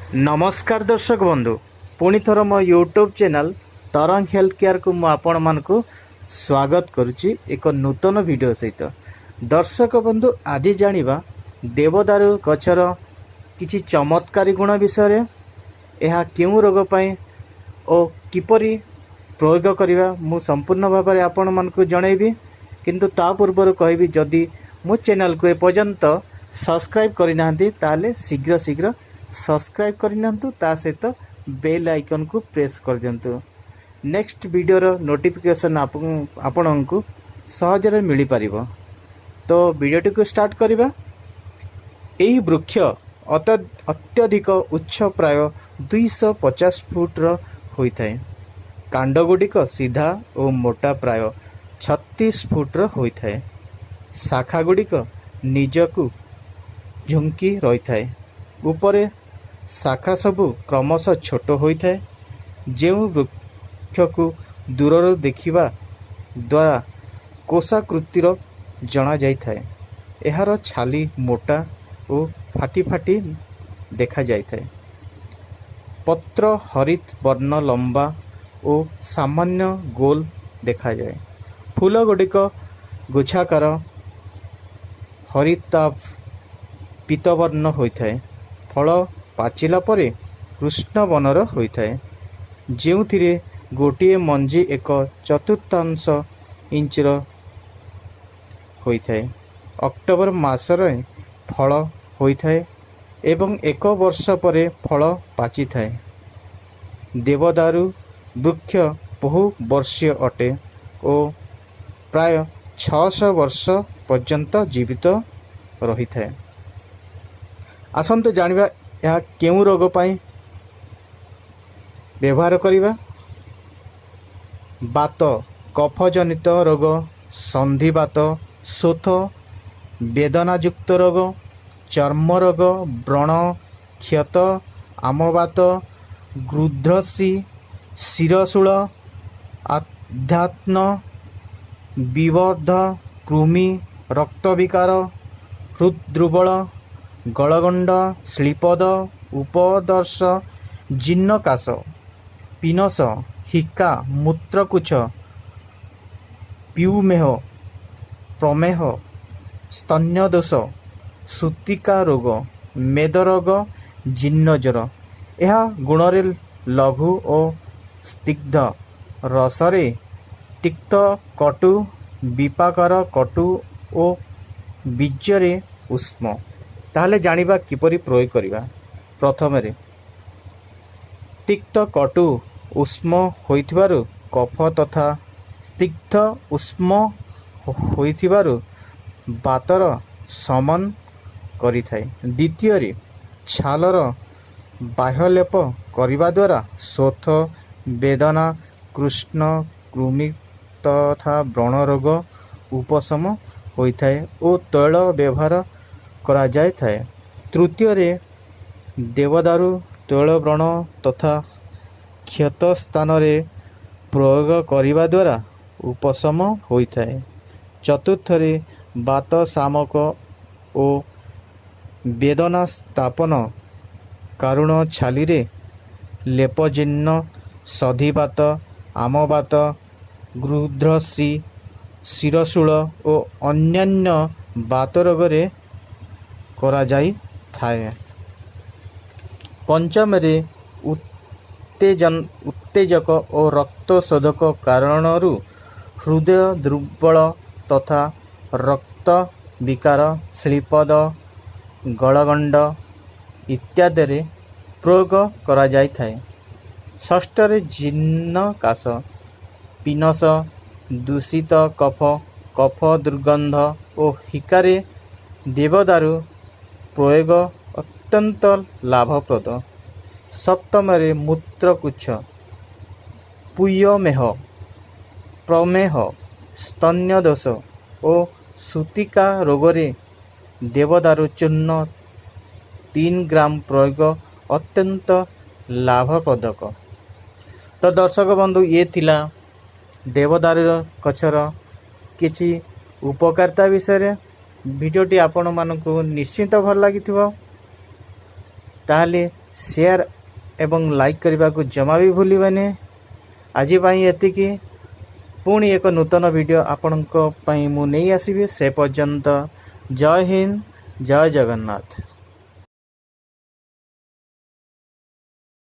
नमस्कार दर्शक बंधु पुणी थर मो यूट्यूब चैनल तरंग हेल्थ केयर को मु आपण मानकु स्वागत करुच्ची एक नूतन वीडियो सहित। दर्शक बंधु आज जानिबा देवदारू गछर किछि चमत्कारी गुण विषय यह केउ रोग पई ओ किपरि प्रयोग करिवा मु संपूर्ण भाव में आपण मानकु जणैबी। किंतु ता पूर्व कहबी जदि मो चैनल को एपर्यंत सब्सक्राइब करिना ताले शीघ्र शीघ्र सब्सक्राइब करनियंतु ता सहित बेल आइकन को प्रेस कर दियंतु। नेक्स्ट वीडियो रो नोटिफिकेशन आपनकु सहजरे मिली पारिबो। तो वीडियोटी को स्टार्ट करिबा। एही वृक्ष अत्यधिक उच्च प्राय 250 फुट रो होइथाय। कांड गुडिक सीधा और मोटा प्राय 36 फुट रो होइथाय। शाखा गुडिक निजकु झुंकी रही थाए। उपरे शाखा सबु क्रमशः छोट होता है। जो वृक्ष को दूर देखिबा द्वारा कोषाकृतिर जना जाय थाए। एहार छाली मोटा और फाटी फाटी देखा जाय थाए। पत्र हरित वर्ण लंबा और सामान्य गोल देखा जाए। फूल गुडिक गुच्छाकार हरिताभ पीतवर्ण होता है। फल पाचिला परे कृष्ण बनर होता है। जोथिरे गोटे मंजी एक चतुर्थांश इंचर होता है। अक्टोबर मासरे फल होता है एवं एक वर्ष परे फल पाचि थाए। देवदारू वृक्ष बहु वर्षीय अटे और प्राय 600 वर्ष पर्यंत जीवित रही थाए। आसंतु जानिबा यह केउ रोग पाई व्यवहार करिबा। बात कफजनित रोग, संधिवात, शोथ, वेदनायुक्त रोग, चर्म रोग, व्रण क्षत, आमवात, गृध्रसी, शिरशूल, आध्यात्म, विवर्ध, कृमि, रक्तविकार, हृददुर्बल, गलगंड, श्लीपद, उपदर्श, जीर्णकाश, पिनस, हिक्का, मूत्रकुच, प्यूमेह, प्रमेह, स्तन्यदोष, सूतिका रोग, मेदरोग, जीर्णज्वर। यह गुणरे लघु और स्निग्ध, रसरे तिक्त, कटु, विपाकर, कटु और बीजरे उष्म। ताहले जानिबा किपरि प्रयोग करिबा। प्रथम तिक्त कटु उष्म होइथिबारु कफ तथा स्निग्ध उष्म होइथिबारु बातर समन करिथाय। द्वितीय छालर बाह्यलेप करिबा द्वारा शोथ, वेदना, कृष्ण, कृमि तथा व्रण रोग उपशम होइथाय और तैल व्यवहार करा जाय थाए। तृतीय देवदारू तैल व्रण तथा क्षत स्थान रे प्रयोग करिबा द्वारा उपशम होइथाए। चतुर्थ बात शामक और वेदना स्थापन कारुण छाली रे लेपजीर्ण, सधिवात, आमवात, गृध्रसी, शिरशूल और अन्यान्य बात रोग रे करा जाई थाए। पंचम उत्तेजक और रक्त शोधक कारणरू हृदय दुर्बल तथा रक्त विकार, श्लीपद, गलगंड इत्यादि प्रयोग करा जाई थाए। षष्ठ जीर्णकाश, पिनस, दूषित कफ, कफ दुर्गंध और हिकारे देवदारू प्रयोग अत्यंत लाभप्रद। सप्तम मूत्रकुच्छ, पुयमेह, प्रमेह, स्तन्यदोष और सूतिका रोगरे देवदारू चूर्ण 3 ग्राम प्रयोग अत्यंत लाभप्रदक। तो दर्शक बंधु ये थिला देवदारू गछर किछि उपकारिता विषय। भिडियोटी आपण मानकु निश्चित भल लागिथिबो। ताहले शेयर एवं लाइक करने को जमा भी भूलिबानी। आज एतिकी पुणी एक नूतन वीडियो आपणों मु नहीं आसीबी। से पर्यंत जय हिंद, जय जगन्नाथ।